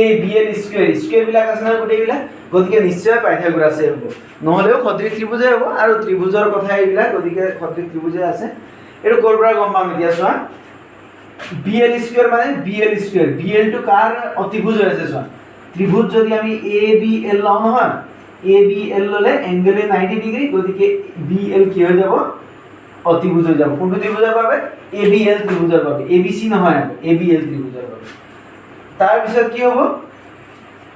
ABL স্কয়াৰ বিলাক আছে না গোটেই বিলাক গতিকে নিশ্চয় পাইথাগোৰাছে হ'ব নহলেও সদৃশ ত্ৰিভুজে হ'ব আৰু ত্ৰিভুজৰ কথা এইবিলাক গতিকে সদৃশ ত্ৰিভুজে আছে এটো কোৰ পৰা গম পাম এতিয়া চোৱা BL স্কয়াৰ মানে BL স্কয়াৰ BL টু কাৰ অতিভুজ হৈ আছে চোৱা ত্রিভুজ যদি আমি ABL লও নহয় ABL ললে এংগল 90 ডিগ্রি গতিকে BL কি হৈ যাব অতিভুজ হৈ যাব কোনটো ত্ৰিভুজৰ বাবে ABL ত্ৰিভুজৰ বাবে ABC নহয় ABL ত্ৰিভুজৰ বাবে তাৰ পিছত কি হ'ব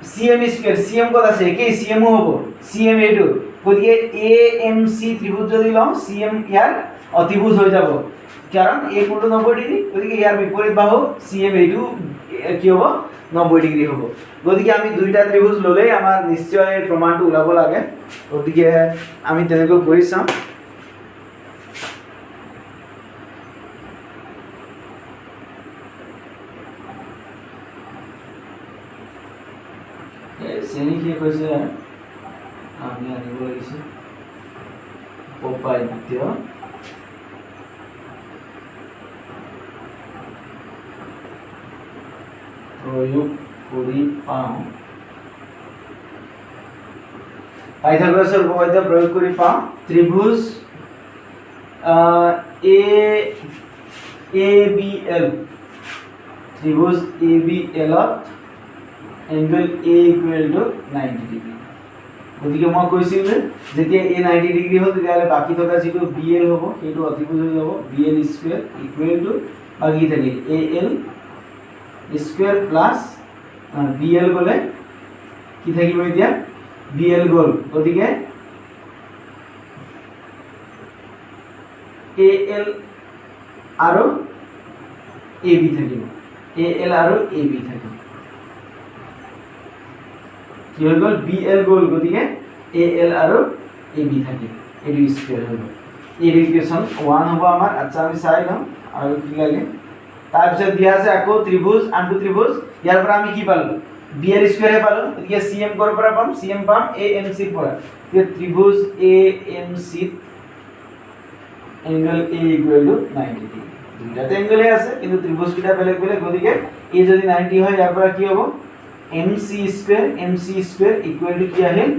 CM স্কয়ার CM কত আছে কি CM হবো CM এইটো গতিকে AMC ত্রিভুজ যদি লম CM ইয়ার অতিভুজ হৈ যাব কারণ A কোণটো 90 ডিগ্রি গতিকে ইয়ার বিপরীত বাহু CM এইটো কি হ'ব 90 ডিগ্রি হ'ব গতিকে আমি দুইটা ত্রিভুজ ললে আমাৰ নিশ্চয় প্ৰমাণটো ওলাব লাগে গতিকে আমি তেনেকৈ কৰি চাম শ্ৰেণী কি কৈছে আমি আনিব লাগিছে উপপাদ্য প্ৰয়োগ কৰি পাওঁ পাইথাগোৰাসৰ উপপাদ্য প্ৰয়োগ কৰি পাওঁ ত্ৰিভুজ ABL ত্রিভুজ ABL angle A equal to 90 degree গতিকে মই কৈছিল যেতিয়া A 90 ডিগ্ৰী হ'ল তেতিয়ালে বাকি থকা যেটো BL হ'ব সেইটো অতিভুজ হৈ যাব BL স্কয়ার ইকুৱেল টু বাকি থাকিল AL স্কয়ার প্লাস BL গলে কি থাকিব এতিয়া BL গল গতিকে AL আৰু AB থাকিব AL আৰু AB থাকিব কি হৈ গল BL গল গতিকে AL আৰু AB থাকিব এডি স্কয়াৰ হৈ গল এই ইকুয়েশন 1 হ'ব আমাৰ আচ্ছা আমি চাই লম আৰু কি লাগে তাৰ পিছত দিয়া আছে আকৌ ত্ৰিভুজ আনটো ত্ৰিভুজ ইয়াৰ পৰা আমি কি পালো BL স্কয়াৰ হে পালো গতিকে CM কৰ পৰা পাম CM পাম AMC পৰা এই ত্রিভুজ AMC angle A equal to 90 degree দুইটাতে angle আছে কিন্তু ত্রিভুজ কিটা বেলেগ বেলেগ গতিকে A যদি 90 হয় ইয়াৰ পৰা কি হ'ব MC square equal to কি আহিল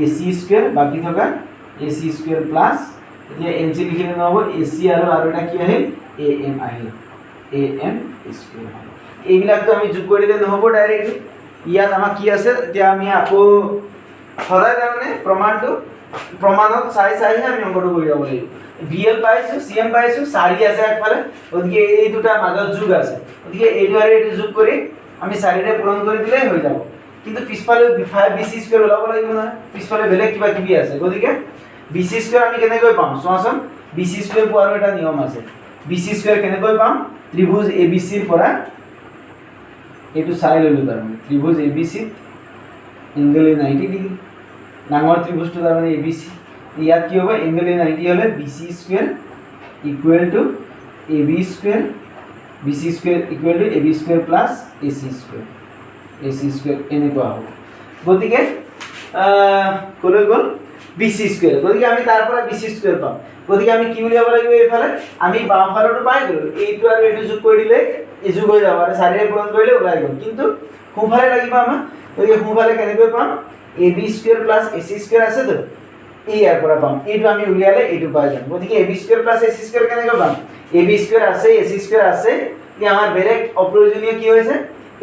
AC square বাকি থকা AC square plus এতিয়া MC লিখিলে নহব AC আৰু এটা কি আহিল AM আহিল AM square এইবিলাক তো আমি যোগ কৰিলে নহব ডাইৰেক্টলি ইয়াত আমাৰ কি আছে এতিয়া আমি আকৌ সদায় তাৰমানে প্ৰমাণত চাই আমি অংকটো কৰি যাব লাগিব BL পাইছো CM পাইছো সাৰি আছে একফালে গতিকে এই দুটা মাজত যোগ আছে গতিকে এইটো আৰু এইটো যোগ কৰি আমি সাৰিৰে পূৰণ কৰি দিলেই হৈ যাব কিন্তু পিছফালে BC স্কয়ার ওলাব লাগিব না পিছফালে বেলেগ কিবা কিবি আছে গতিকে BC স্কয়ার আমি কেনেকৈ পাম সোৱাচোন BC স্কয়াৰ পোৱাৰ এটা নিয়ম আছে BC স্কয়াৰ কেনেকৈ পাম ত্ৰিভুজ ABC ৰ পৰা এটো চাই ললো তাৰমানে ত্ৰিভুজ ABC এংগল 90 ডিগ্ৰি ডাঙৰ ত্ৰিভুজটো তাৰমানে ABC ইয়াত কি হ'ব এংগল 90 হলে BC square equal two AB square BC square equal two AB square plus AC square এনেকুৱা হ'ব গতিকে কলৈ গল BC স্কয়াৰ গতিকে আমি তাৰ পৰা BC স্কয়ার পাম গতিকে আমি কি উলিয়াব লাগিব এইফালে আমি বাম ফালটো পাই গলো এইটো আৰু এইটো যোগ কৰি দিলে এই যোগ হৈ যাব আৰু চাৰিৰে পূৰণ কৰিলে ওলাই গল কিন্তু সোঁফালে লাগিব আমাৰ গতিকে সোঁফালে কেনেকৈ পাম AB square plus AC square আছে তো এই ইয়াৰ পৰা পাম এইটো আমি উলিয়ালে এইটো পাই যাম গতিকে AB square plus AC square কেনেকৈ পাম AB স্কয়ার আছে AC স্কয়ার আছে কি আমাৰ বেলেগ অপ্ৰয়োজনীয় কি হৈছে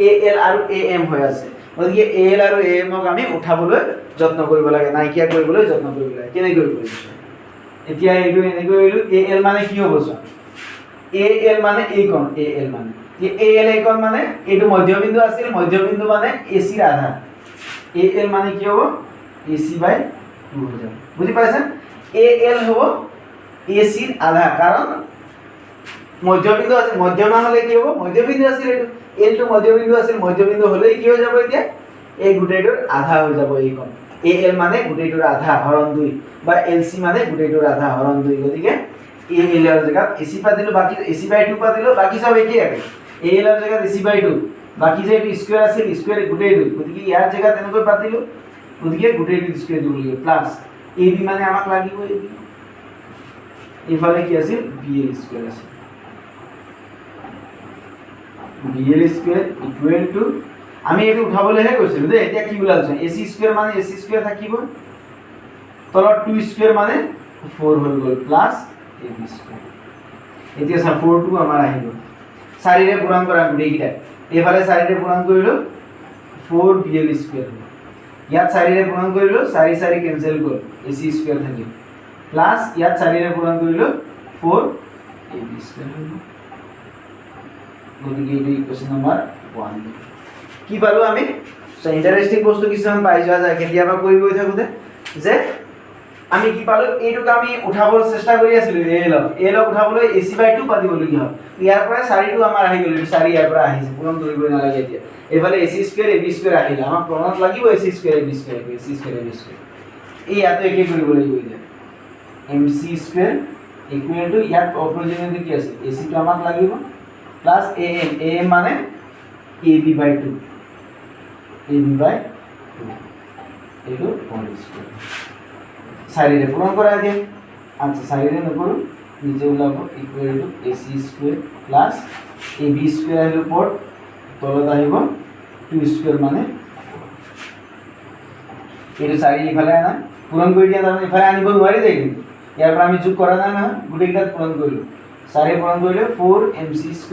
AL আৰু AM হৈ আছে গতিকে AL আৰু AM ক আমি উঠাবলৈ যত্ন কৰিব লাগে নাইকিয়া কৰিবলৈ যত্ন কৰিব লাগে কেনেকৈ কৰিব এতিয়া এইটো এনেকৈ কৰিলো AL মানে কি হ'ব চোৱা AL মানে এই কোণ AL মানে এই AL এই কোণ মানে এইটো মধ্যবিন্দু আছিল মধ্যবিন্দু মানে AC ৰ আধা AL মানে কি হ'ব AC/2 হৈ যাব বুজি পাইছেন AL হ'ব AC ৰ আধা কাৰণ মধ্যবিন্দু আছে মধ্যমা হলে কি হ'ব মধ্যবিন্দু আছিল এইটো L টো মধ্যবিন্দু আছিল মধ্যবিন্দু হলে কি হৈ যাব এতিয়া এই গুটেটোৰ আধা হৈ যাব এই কোণ AL মানে গুটেটোৰ আধা হৰণ 2 বা LC মানে গুটেটোৰ আধা হৰণ 2 গতিকে AL ৰ জায়গাত AC পাতিলো বাকি AC/2 পাতিলো বাকি সব একেই আছে AL ৰ জায়গাত AC/2 বাকি যে এইটো স্কয়াৰ আছিল স্কয়াৰ গুটেটো গতিকে ইয়াৰ জায়গাত এনেকৈ পাতিলো গতিকে গুটেটো স্কয়ার দিব লাগিব প্লাস AB মানে আমাক লাগিব এইফালে কি আছিল BL স্কয়ার আছে BL স্কয়ার ইকুৱেল টু আমি এটো উঠাবলৈহে কৈছিলো দে এতিয়া কি ওলালছ AC স্কয়ার মানে AC স্কয়ার থাকিব তলত 2 স্কয়ার মানে 4 হৈ গল প্লাস AB স্কয়ার এতিয়া 4 টো আমাৰ আহিব চাৰিৰে পূৰণ কৰা গুটেইটা এইফালে চাৰিৰে পূৰণ কৰিলো 4 BL স্কয়াৰ ইয়াত চাৰিৰে পূৰণ কৰিলো 4 4 কেনসেল গল AC স্কয়াৰ থাকিল প্লাস ইয়াত চাৰিৰে পূৰণ কৰিলো 4 AB স্কয়াৰ হ'ব গতিকে এই ইকুয়েশন নাম্বাৰ 1 কি পালো আমি সো ইন্টাৰেস্টিং বস্তু কিছুমান পাই যোৱা যায় কেতিয়াবা কৰি গৈ থাকোতে যে আমি কি পালো এইটোক আমি উঠাবৰ চেষ্টা কৰি আছিলো এ লক উঠাবলৈ ac/2 পাতিবলগীয়া হয় ইয়াৰ পৰা 4টো আমাৰ আহি গ'ল 4 ইয়াৰ পৰা আহিছে পূৰণ কৰিবই নালাগে এতিয়া এফালে ac² ab² আহিলে আমাক প্ৰমাণ লাগিব ac² ab² ac² ab² এই ইয়াতে একে কৰিব লাগিব এতিয়া mc² ইকুৱেল টু ইয়াত অপৰিজিনেটি কি আছে ac টো আমাক লাগিব প্লাস am মানে ab/2 ab/2 এইটো হোল স্কয়ার 4 রে পূরণ করা আছে আচ্ছা 4 রে নকৰো নিচে ওলাব equal to ac² plus ab² আহিব পৰ তলত আহিব 2² মানে এইটো 4 ইফালে আনা পূৰণ কৰি দিয়া তাৰমানে ইফালে আনিব নোৱাৰি দেই কিন্তু ইয়াৰ পৰা আমি যোগ কৰা নাই না গুটেইটা পূৰণ কৰিলো 4 পূৰণ কৰিলে 4mc²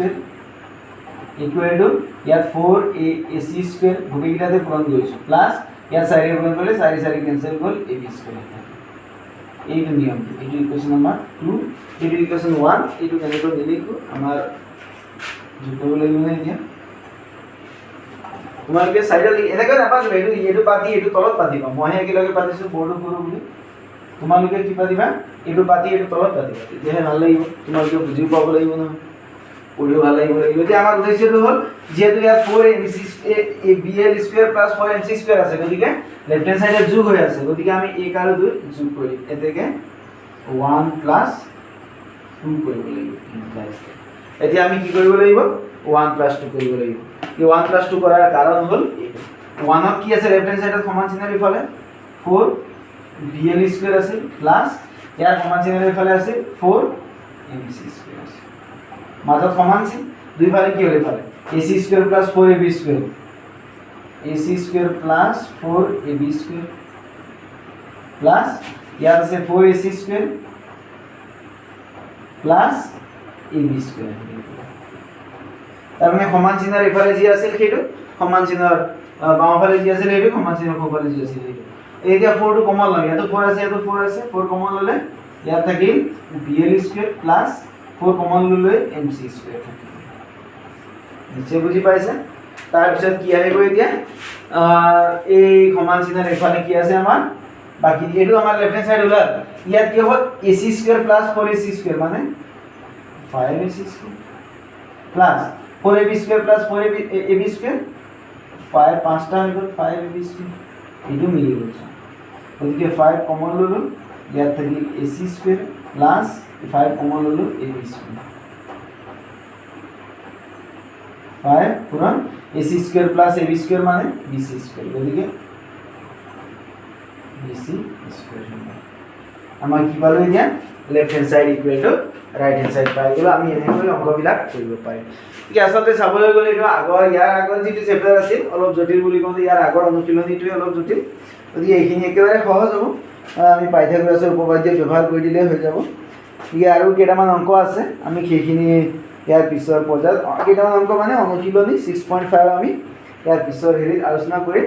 ইকুৱেল টু ইয়াত 4ac² গুটেইটাতে পূৰণ কৰিছো প্লাস ইয়াত 4 পূৰণ কৰিলে 4 কেনসেল গ'ল ab² এইটো নিয়ম এইটো ইকুৱেশ্যন নম্বৰ 2 এইটো ইকুৱেশ্যন 1 এইটো কেনেকৈ লিখো আমাৰ যোগ কৰিব লাগিব না এতিয়া তোমালোকে সাইডত এনেকৈ নাপাছো এইটো পাতি এইটো তলত পাতিবা মই একেলগে পাতিছো বৰ্ডো কৰো বুলি তোমালোকে কি পাতিবা এইটো পাতি এইটো তলত পাতিবা তেতিয়াহে ভাল লাগিব তোমালোকে বুজি পাব লাগিব না পঢ়িও ভাল লাগিব এতিয়া আমাৰ উদ্দেশ্যটো হ'ল যেহেতু ইয়াত 4bl² 4mc² আছে গতিকে লেফট হ্যান্ড সাইডে যোগ হৈ আছে গতিকে আমি 1 আৰু 2 যোগ কৰিম এতেকে 1 + 2 কৰিব লাগিব এতিয়া আমি কি কৰিব লাগিব 1 + 2 কৰিব লাগিব এই 1 + 2 কৰাৰ কাৰণ হ'ল 1 ত কি আছে লেফট হ্যান্ড সাইডত সমান চিহ্ন ইফালে 4bl² আছে প্লাস ইয়াৰ সমান চিহ্ন ইফালে আছে 4mc² আছে মাজত সমান চিহ্ন দুই ফালে কি হলে পালে ac² + 4ab² ac² + 4ab² plus ইয়াত আছে 4ac² প্লাস ab² তাৰ মানে সমান চিহ্নৰ ইফালে যি আছিল সেইটো সমান চিহ্নৰ বাওঁফালে যি আছিল সেইটো সমান চিহ্নৰ সোঁফালে যি আছিল সেইটো এতিয়া 4 টো কমন লয় ইয়াতো 4 আছে ইয়াতো 4 আছে 4 কমন ললে ইয়াত থাকিল bl² প্লাস 4 কমন ললে mc² থাকিল নিচে বুজি পাইছে তাৰ পিছত কি আহিব এতিয়া এই সমান চিহ্নৰ ইফালে কি আছে আমাৰ বাকি এইটো আমাৰ লেফট হ্যান্ড সাইড ওলাল ইয়াত কি হ'ব ac² + 4ac² মানে 5ac² প্লাস 4ab² + 4ab² 5 5টা হৈ গ'ল 5ab² এইটো মিলি গ'ল গতিকে 5 কমন ললো ইয়াত থাকিল ac² প্লাস 5 কমন ললো ab² 5 পূৰণ ac² প্লাস ab² মানে bc² গতিকে bc² আমাৰ কি পালো এতিয়া left hand side equal to right hand side পাই গ'লো আমি এনেকৈ অংকবিলাক কৰিব পাৰিম ঠিক আছে আসলে চাবলৈ গ'লে এইটো ইয়াৰ আগৰ যিটো চেপ্টাৰ আছিল অলপ জটিল বুলি কওঁতে ইয়াৰ আগৰ অনুশীলনীটোৱে অলপ জটিল গতিকে এইখিনি একেবাৰে সহজ হ'ব আমি পাইথাগোৰাছৰ উপপাদ্য ব্যৱহাৰ কৰি দিলে হৈ যাব ঠিক আৰু কেইটামান অংক আছে আমি সেইখিনি ইয়াৰ পিছৰ পৰ্যায়ত কেইটামান অংক মানে অনুশীলনী 6.5 আমি ইয়াৰ পিছৰ হেৰিত আলোচনা কৰিম